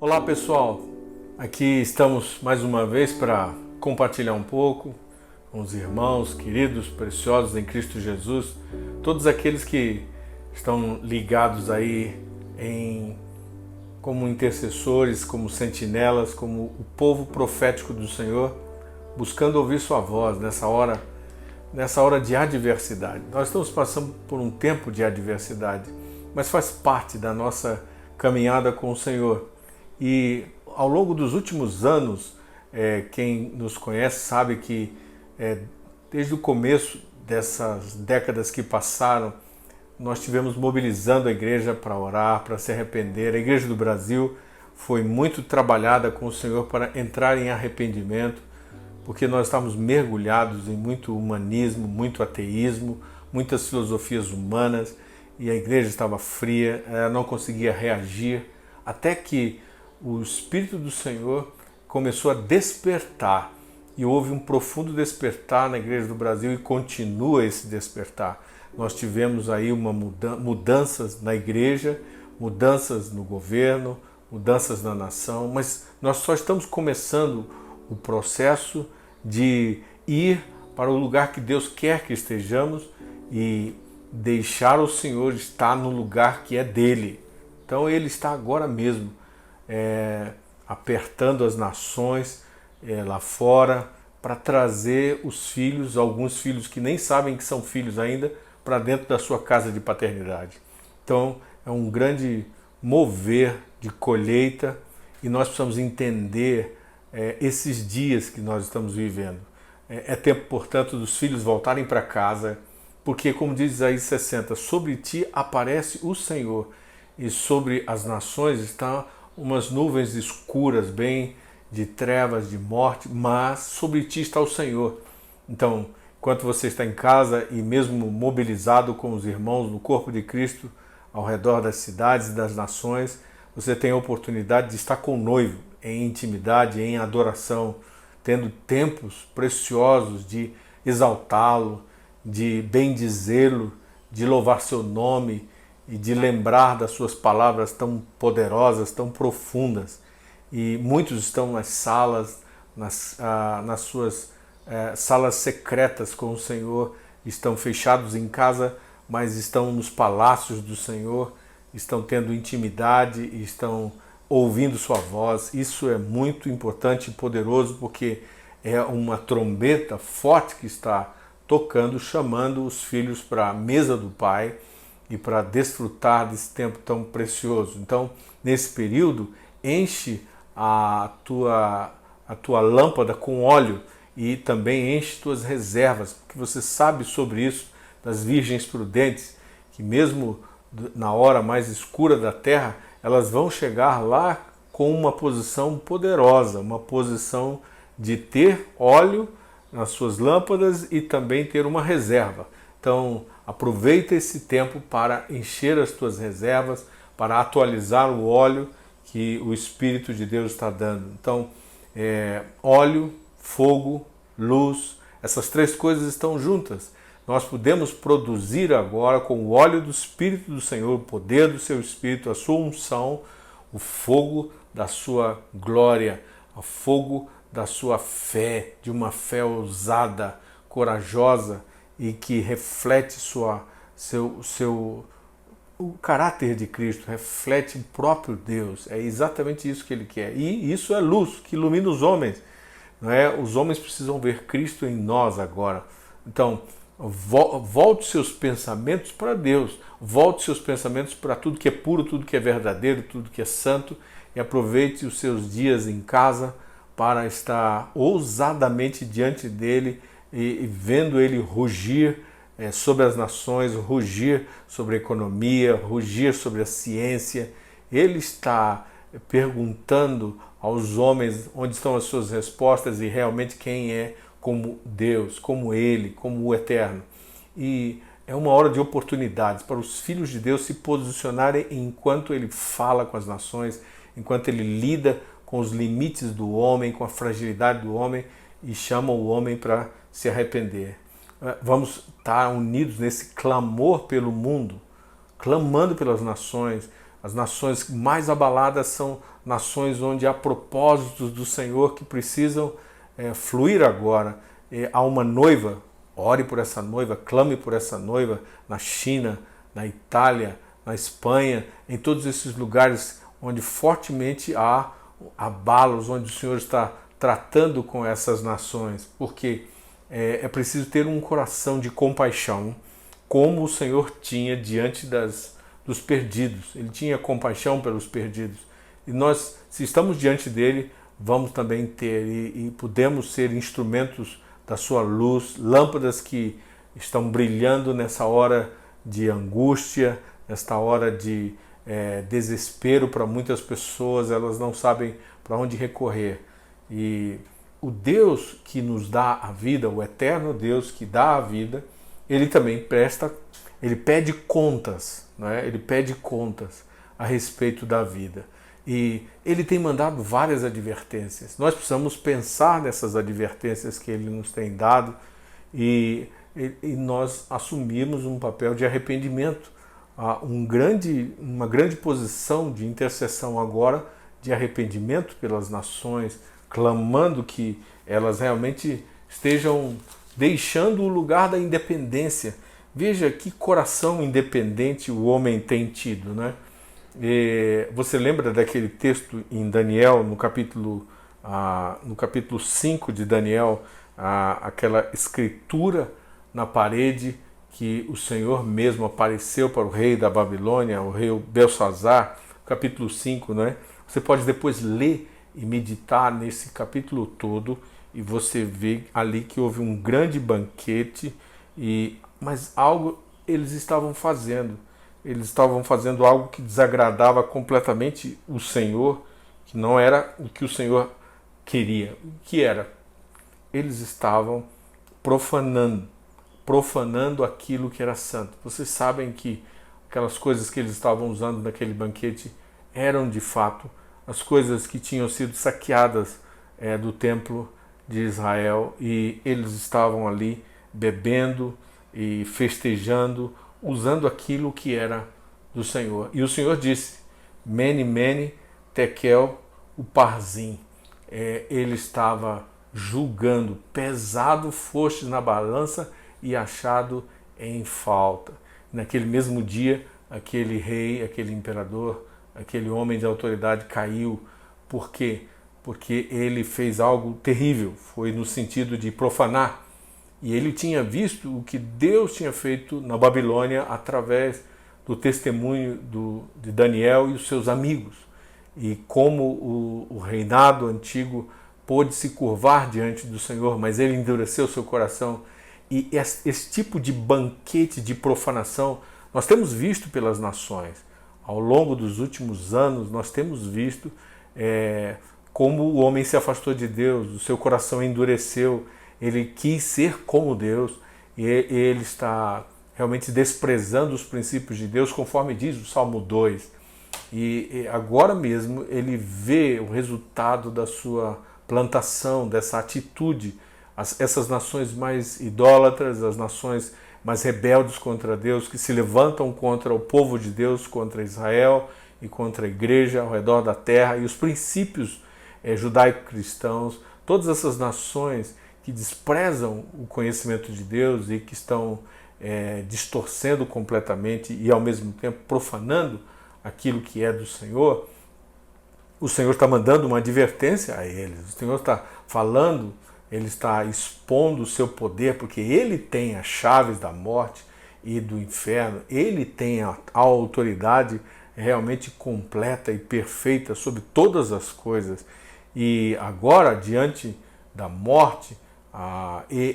Olá pessoal, aqui estamos mais uma vez para compartilhar um pouco com os irmãos queridos, preciosos em Cristo Jesus, todos aqueles que estão ligados aí como intercessores, como sentinelas, como o povo profético do Senhor, buscando ouvir sua voz nessa hora de adversidade. Nós estamos passando por um tempo de adversidade, mas faz parte da nossa caminhada com o Senhor. E ao longo dos últimos anos, quem nos conhece sabe que desde o começo dessas décadas que passaram, nós tivemos mobilizando a igreja para orar, para se arrepender. A igreja do Brasil foi muito trabalhada com o Senhor para entrar em arrependimento, porque nós estávamos mergulhados em muito humanismo, muito ateísmo, muitas filosofias humanas, e a igreja estava fria, ela não conseguia reagir, até que o Espírito do Senhor começou a despertar, e houve um profundo despertar na Igreja do Brasil e continua esse despertar. Nós tivemos aí mudanças na igreja, mudanças no governo, mudanças na nação, mas nós só estamos começando o processo de ir para o lugar que Deus quer que estejamos e deixar o Senhor estar no lugar que é dele. Então ele está agora mesmo apertando as nações lá fora para trazer os filhos, alguns filhos que nem sabem que são filhos ainda, para dentro da sua casa de paternidade. Então é um grande mover de colheita e nós precisamos entender esses dias que nós estamos vivendo. É tempo, portanto, dos filhos voltarem para casa, porque, como diz Isaías 60, sobre ti aparece o Senhor e sobre as nações estão umas nuvens escuras, bem de trevas, de morte, mas sobre ti está o Senhor. Então, enquanto você está em casa e mesmo mobilizado com os irmãos no corpo de Cristo ao redor das cidades e das nações, você tem a oportunidade de estar com o noivo em intimidade, em adoração, tendo tempos preciosos de exaltá-lo, de bendizê-lo, de louvar seu nome e de lembrar das suas palavras tão poderosas, tão profundas. E muitos estão nas salas, nas suas salas secretas com o Senhor, estão fechados em casa, mas estão nos palácios do Senhor, estão tendo intimidade e estão ouvindo sua voz. Isso é muito importante e poderoso, porque é uma trombeta forte que está tocando, chamando os filhos para a mesa do Pai e para desfrutar desse tempo tão precioso. Então, nesse período, enche a tua lâmpada com óleo e também enche tuas reservas, porque você sabe sobre isso das virgens prudentes, que mesmo na hora mais escura da terra, elas vão chegar lá com uma posição poderosa, uma posição de ter óleo nas suas lâmpadas e também ter uma reserva. Então, aproveita esse tempo para encher as tuas reservas, para atualizar o óleo que o Espírito de Deus está dando. Então, óleo, fogo, luz, essas três coisas estão juntas. Nós podemos produzir agora com o óleo do Espírito do Senhor, o poder do seu Espírito, a sua unção, o fogo da sua glória, o fogo da sua fé, de uma fé ousada, corajosa e que reflete o caráter de Cristo, reflete o próprio Deus. É exatamente isso que ele quer. E isso é luz que ilumina os homens. Não é? Os homens precisam ver Cristo em nós agora. Então, volte seus pensamentos para Deus, volte seus pensamentos para tudo que é puro, tudo que é verdadeiro, tudo que é santo, e aproveite os seus dias em casa para estar ousadamente diante dele e vendo ele rugir sobre as nações, rugir sobre a economia, rugir sobre a ciência. Ele está perguntando aos homens onde estão as suas respostas e realmente quem é como Deus, como Ele, como o Eterno. E é uma hora de oportunidades para os filhos de Deus se posicionarem enquanto Ele fala com as nações, enquanto Ele lida com os limites do homem, com a fragilidade do homem e chama o homem para se arrepender. Vamos estar unidos nesse clamor pelo mundo, clamando pelas nações. As nações mais abaladas são nações onde há propósitos do Senhor que precisam fluir agora. Há uma noiva, ore por essa noiva, clame por essa noiva na China, na Itália, na Espanha, em todos esses lugares onde fortemente há abalos, onde o Senhor está tratando com essas nações, porque é preciso ter um coração de compaixão, como o Senhor tinha diante dos perdidos. Ele tinha compaixão pelos perdidos. E nós, se estamos diante dele, vamos também ter e podemos ser instrumentos da sua luz, lâmpadas que estão brilhando nessa hora de angústia, nesta hora de desespero para muitas pessoas, elas não sabem para onde recorrer. E o Deus que nos dá a vida, o eterno Deus que dá a vida, ele também ele pede contas, né? Ele pede contas a respeito da vida. E ele tem mandado várias advertências. Nós precisamos pensar nessas advertências que ele nos tem dado e nós assumirmos um papel de arrependimento, uma grande posição de intercessão agora, de arrependimento pelas nações, clamando que elas realmente estejam deixando o lugar da independência. Veja que coração independente o homem tem tido, né? Você lembra daquele texto em Daniel, no capítulo 5 de Daniel, aquela escritura na parede que o Senhor mesmo apareceu para o rei da Babilônia, o rei Belsazar, capítulo 5, né? Você pode depois ler e meditar nesse capítulo todo e você vê ali que houve um grande banquete, mas algo eles estavam fazendo. Eles estavam fazendo algo que desagradava completamente o Senhor, que não era o que o Senhor queria. O que era? Eles estavam profanando aquilo que era santo. Vocês sabem que aquelas coisas que eles estavam usando naquele banquete eram de fato as coisas que tinham sido saqueadas do templo de Israel, e eles estavam ali bebendo e festejando, usando aquilo que era do Senhor. E o Senhor disse, Mene, Mene, Tekel, Uparzim. Ele estava julgando, pesado fostes na balança e achado em falta. Naquele mesmo dia, aquele rei, aquele imperador, aquele homem de autoridade caiu. Por quê? Porque ele fez algo terrível, foi no sentido de profanar. E ele tinha visto o que Deus tinha feito na Babilônia através do testemunho de Daniel e os seus amigos. E como o reinado antigo pôde se curvar diante do Senhor, mas ele endureceu seu coração. E esse tipo de banquete de profanação nós temos visto pelas nações. Ao longo dos últimos anos, nós temos visto como o homem se afastou de Deus, o seu coração endureceu, ele quis ser como Deus, e ele está realmente desprezando os princípios de Deus, conforme diz o Salmo 2. E agora mesmo ele vê o resultado da sua plantação, dessa atitude. Essas nações mais idólatras, as nações mais rebeldes contra Deus, que se levantam contra o povo de Deus, contra Israel e contra a igreja ao redor da terra, e os princípios judaico-cristãos, todas essas nações que desprezam o conhecimento de Deus e que estão distorcendo completamente e ao mesmo tempo profanando aquilo que é do Senhor, o Senhor está mandando uma advertência a eles. O Senhor está falando, ele está expondo o seu poder, porque ele tem as chaves da morte e do inferno, ele tem a autoridade realmente completa e perfeita sobre todas as coisas. E agora, diante da morte,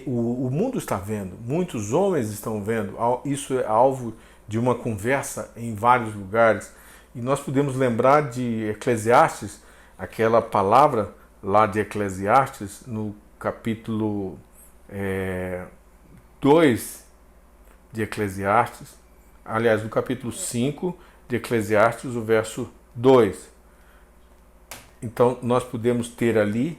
o mundo está vendo, muitos homens estão vendo, isso é alvo de uma conversa em vários lugares. E nós podemos lembrar de Eclesiastes, aquela palavra lá de Eclesiastes, no capítulo 2 de Eclesiastes, aliás, no capítulo 5 de Eclesiastes, o verso 2. Então, nós podemos ter ali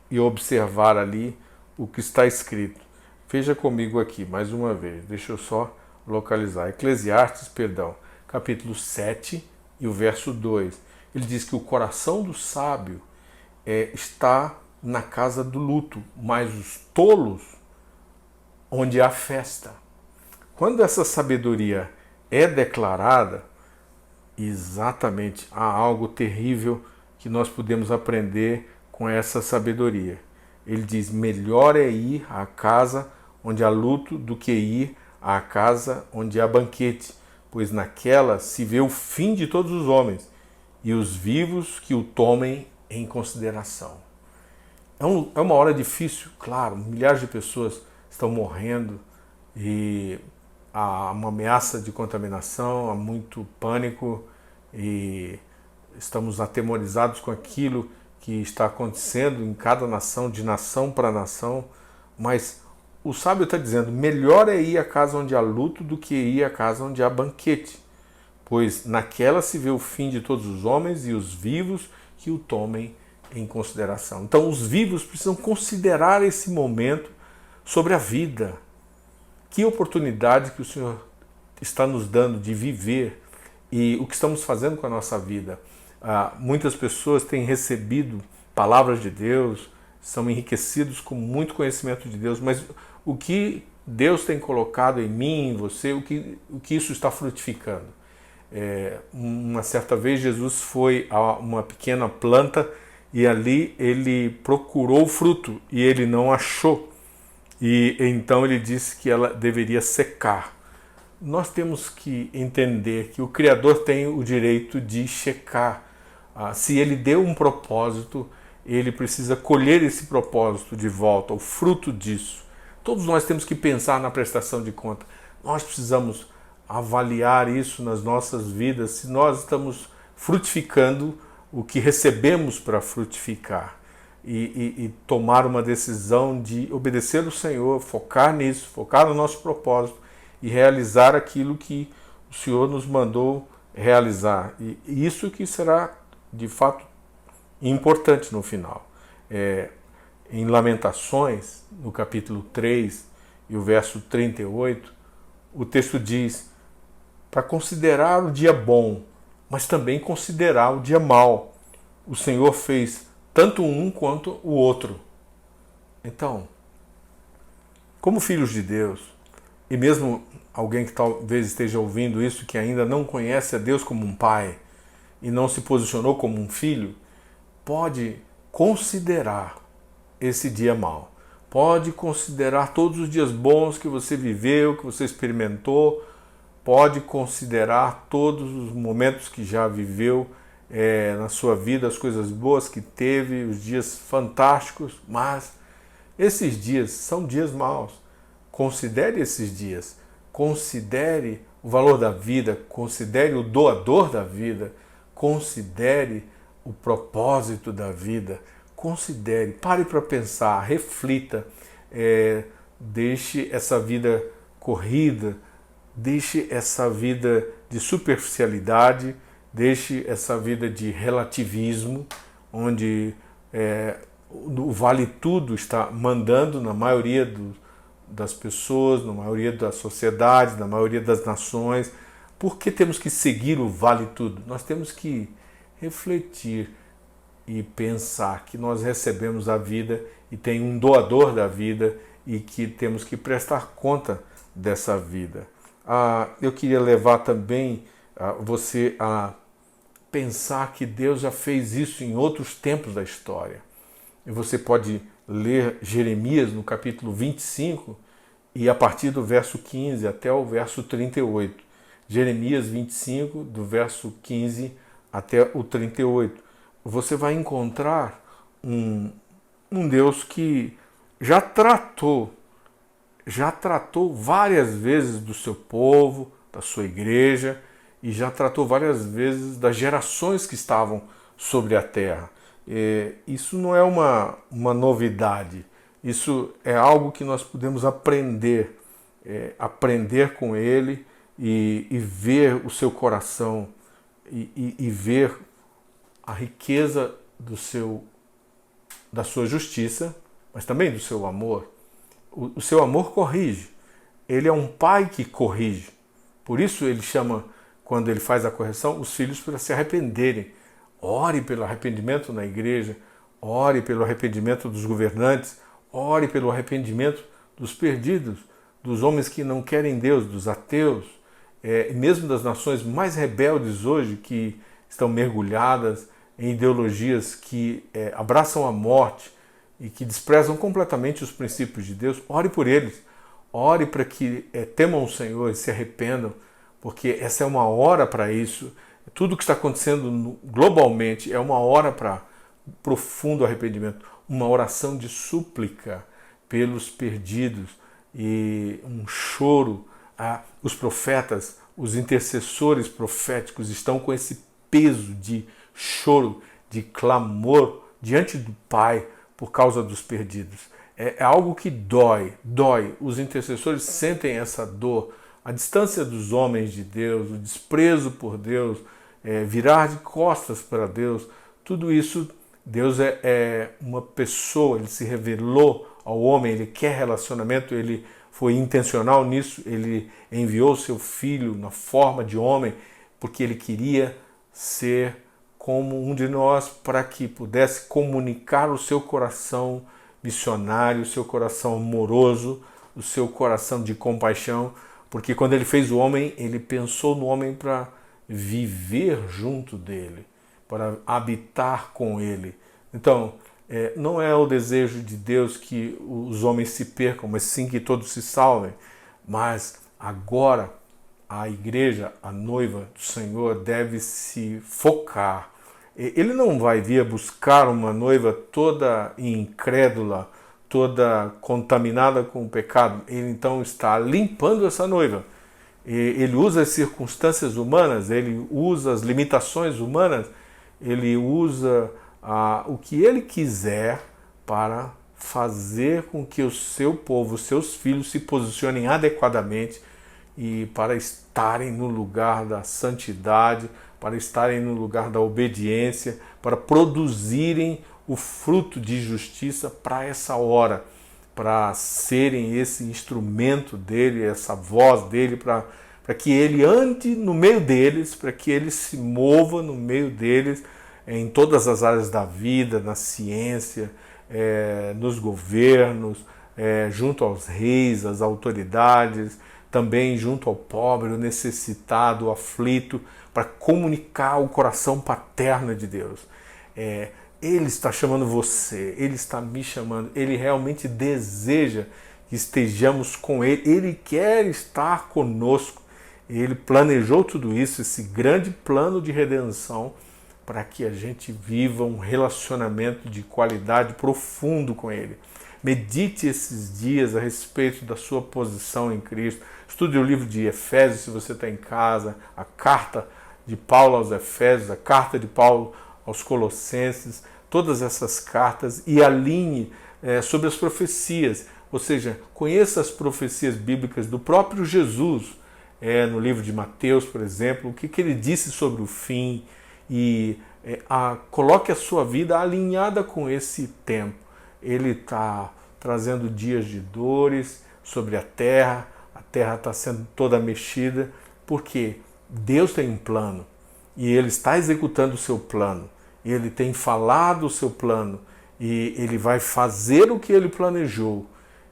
e observar ali o que está escrito. Veja comigo aqui, mais uma vez, deixa eu só localizar. Eclesiastes, capítulo 7 e o verso 2. Ele diz que o coração do sábio está na casa do luto, mas os tolos onde há festa. Quando essa sabedoria é declarada, exatamente há algo terrível que nós podemos aprender com essa sabedoria. Ele diz: melhor é ir à casa onde há luto do que ir à casa onde há banquete, pois naquela se vê o fim de todos os homens e os vivos que o tomem em consideração. É uma hora difícil, claro, milhares de pessoas estão morrendo e há uma ameaça de contaminação, há muito pânico e estamos atemorizados com aquilo que está acontecendo em cada nação, de nação para nação, mas o sábio está dizendo: melhor é ir à casa onde há luto do que ir à casa onde há banquete, pois naquela se vê o fim de todos os homens e os vivos que o tomem em consideração. Então os vivos precisam considerar esse momento sobre a vida. Que oportunidade que o Senhor está nos dando de viver e o que estamos fazendo com a nossa vida. Muitas pessoas têm recebido palavras de Deus, são enriquecidos com muito conhecimento de Deus, mas o que Deus tem colocado em mim, em você, o que isso está frutificando? Uma certa vez Jesus foi a uma pequena planta e ali ele procurou o fruto e ele não achou. E então ele disse que ela deveria secar. Nós temos que entender que o Criador tem o direito de checar. Se ele deu um propósito, ele precisa colher esse propósito de volta, o fruto disso. Todos nós temos que pensar na prestação de conta. Nós precisamos avaliar isso nas nossas vidas, se nós estamos frutificando o que recebemos para frutificar. E tomar uma decisão de obedecer o Senhor, focar nisso, focar no nosso propósito e realizar aquilo que o Senhor nos mandou realizar. E isso que será, de fato, importante no final. Em Lamentações, no capítulo 3 e o verso 38, o texto diz: para considerar o dia bom, mas também considerar o dia mau. O Senhor fez tanto um quanto o outro. Então, como filhos de Deus, e mesmo alguém que talvez esteja ouvindo isso, que ainda não conhece a Deus como um pai e não se posicionou como um filho, pode considerar esse dia mau. Pode considerar todos os dias bons que você viveu, que você experimentou. Pode considerar todos os momentos que já viveu na sua vida, as coisas boas que teve, os dias fantásticos, mas esses dias são dias maus. Considere esses dias, considere o valor da vida, considere o doador da vida, considere o propósito da vida, considere, pare para pensar, reflita, deixe essa vida corrida, deixe essa vida de superficialidade, deixe essa vida de relativismo, onde o vale tudo está mandando na maioria das pessoas, na maioria das sociedades, na maioria das nações. Por que temos que seguir o vale tudo? Nós temos que refletir e pensar que nós recebemos a vida e tem um doador da vida e que temos que prestar conta dessa vida. Eu queria levar também você a pensar que Deus já fez isso em outros tempos da história. E você pode ler Jeremias no capítulo 25 e a partir do verso 15 até o verso 38. Jeremias 25, do verso 15 até o 38. Você vai encontrar um Deus que já tratou várias vezes do seu povo, da sua igreja, e já tratou várias vezes das gerações que estavam sobre a terra. Isso não é uma novidade, isso é algo que nós podemos aprender com ele e ver o seu coração e ver a riqueza da sua justiça, mas também do seu amor. O seu amor corrige. Ele é um pai que corrige. Por isso ele chama, quando ele faz a correção, os filhos para se arrependerem. ore pelo arrependimento na igreja, ore pelo arrependimento dos governantes, ore pelo arrependimento dos perdidos, dos homens que não querem Deus, dos ateus, mesmo das nações mais rebeldes hoje, que estão mergulhadas em ideologias que abraçam a morte e que desprezam completamente os princípios de Deus. Ore por eles, ore para que temam o Senhor e se arrependam, porque essa é uma hora para isso. Tudo que está acontecendo globalmente é uma hora para profundo arrependimento, uma oração de súplica pelos perdidos e um choro. Os profetas, os intercessores proféticos estão com esse peso de choro, de clamor diante do Pai por causa dos perdidos. É algo que dói. Os intercessores sentem essa dor, a distância dos homens de Deus, o desprezo por Deus, virar de costas para Deus. Tudo isso, Deus é uma pessoa, Ele se revelou ao homem, Ele quer relacionamento, Ele foi intencional nisso, Ele enviou seu Filho na forma de homem, porque Ele queria ser como um de nós, para que pudesse comunicar o seu coração missionário, o seu coração amoroso, o seu coração de compaixão, porque quando Ele fez o homem, Ele pensou no homem para viver junto dele, para habitar com Ele. Então, não é o desejo de Deus que os homens se percam, mas sim que todos se salvem. Mas agora a igreja, a noiva do Senhor, deve se focar. Ele não vai vir buscar uma noiva toda incrédula, toda contaminada com o pecado. Ele então está limpando essa noiva. Ele usa as circunstâncias humanas, ele usa as limitações humanas, ele usa o que ele quiser para fazer com que o seu povo, os seus filhos se posicionem adequadamente e para estarem no lugar da santidade, para estarem no lugar da obediência, para produzirem o fruto de justiça para essa hora, para serem esse instrumento dele, essa voz dele, para que ele ande no meio deles, para que ele se mova no meio deles, em todas as áreas da vida, na ciência, nos governos, junto aos reis, às autoridades, também junto ao pobre, o necessitado, o aflito, para comunicar o coração paterno de Deus. Ele está chamando você, Ele está me chamando, Ele realmente deseja que estejamos com Ele, Ele quer estar conosco, Ele planejou tudo isso, esse grande plano de redenção, para que a gente viva um relacionamento de qualidade profundo com Ele. Medite esses dias a respeito da sua posição em Cristo. Estude o livro de Efésios, se você está em casa, a carta de Paulo aos Efésios, a carta de Paulo aos Colossenses, todas essas cartas, e alinhe sobre as profecias, ou seja, conheça as profecias bíblicas do próprio Jesus, no livro de Mateus, por exemplo, o que ele disse sobre o fim, e coloque a sua vida alinhada com esse tempo. Ele está trazendo dias de dores sobre a terra está sendo toda mexida, porque Deus tem um plano, e Ele está executando o seu plano, e Ele tem falado o seu plano, e Ele vai fazer o que Ele planejou.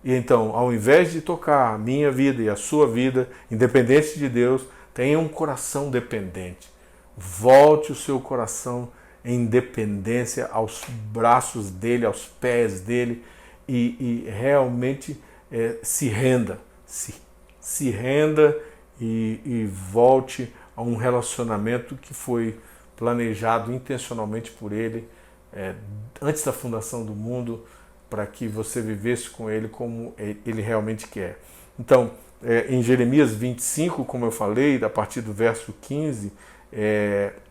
E então, ao invés de tocar a minha vida e a sua vida, independente de Deus, tenha um coração dependente. Volte o seu coração em dependência aos braços dele, aos pés dele, e realmente se renda, se renda e volte a um relacionamento que foi planejado intencionalmente por ele antes da fundação do mundo, para que você vivesse com ele como ele realmente quer. Então, em Jeremias 25, como eu falei, a partir do verso 15,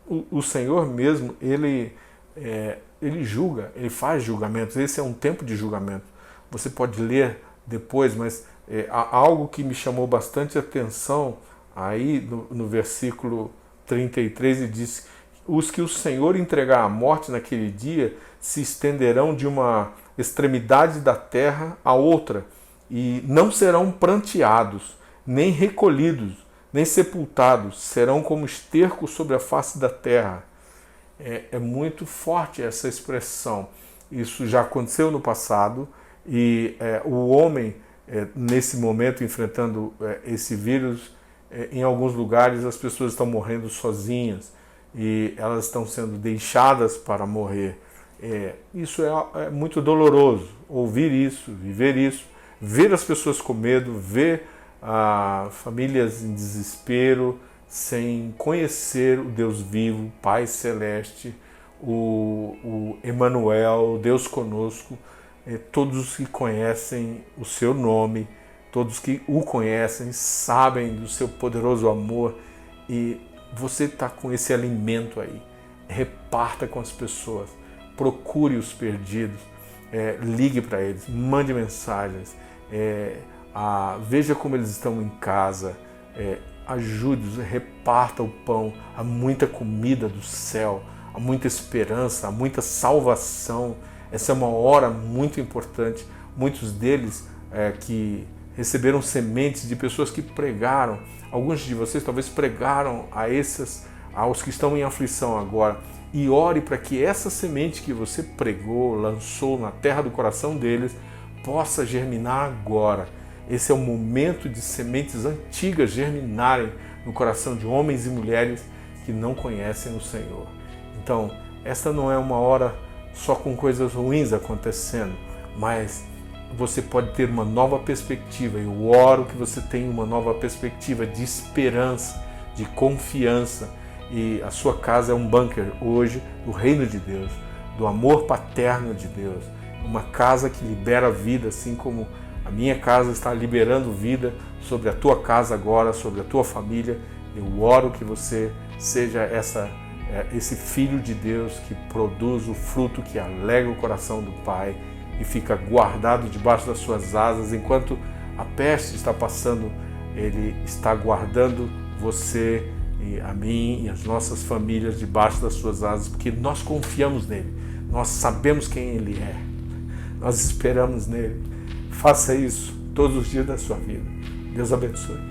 o Senhor mesmo, ele julga, ele faz julgamentos. Esse é um tempo de julgamento. Você pode ler depois, mas há algo que me chamou bastante atenção aí no versículo 33, ele diz: os que o Senhor entregar à morte naquele dia se estenderão de uma extremidade da terra a outra, e não serão pranteados, nem recolhidos, nem sepultados, serão como esterco sobre a face da terra. É muito forte essa expressão. Isso já aconteceu no passado e o homem, nesse momento, enfrentando esse vírus, em alguns lugares as pessoas estão morrendo sozinhas e elas estão sendo deixadas para morrer. Isso é muito doloroso, ouvir isso, viver isso, ver as pessoas com medo, ver famílias em desespero, sem conhecer o Deus vivo, Pai Celeste, o Emmanuel, Deus conosco, todos os que conhecem o seu nome, todos que o conhecem, sabem do seu poderoso amor, e você está com esse alimento aí. Reparta com as pessoas, procure os perdidos, ligue para eles, mande mensagens, veja como eles estão em casa, ajude-os, reparta o pão. Há muita comida do céu, há muita esperança, há muita salvação. Essa é uma hora muito importante. Muitos deles que receberam sementes de pessoas que pregaram. Alguns de vocês talvez pregaram aos que estão em aflição agora. E ore para que essa semente que você pregou, lançou na terra do coração deles, possa germinar agora. Esse é o momento de sementes antigas germinarem no coração de homens e mulheres que não conhecem o Senhor. Então, esta não é uma hora só com coisas ruins acontecendo, mas você pode ter uma nova perspectiva. Eu oro que você tenha uma nova perspectiva de esperança, de confiança, e a sua casa é um bunker hoje do reino de Deus, do amor paterno de Deus, uma casa que libera vida, assim como a minha casa está liberando vida sobre a tua casa agora, sobre a tua família. Eu oro que você seja esse filho de Deus que produz o fruto que alegra o coração do Pai e fica guardado debaixo das suas asas. Enquanto a peste está passando, Ele está guardando você e a mim e as nossas famílias debaixo das suas asas, porque nós confiamos nele, nós sabemos quem Ele é, nós esperamos nele. Faça isso todos os dias da sua vida. Deus abençoe.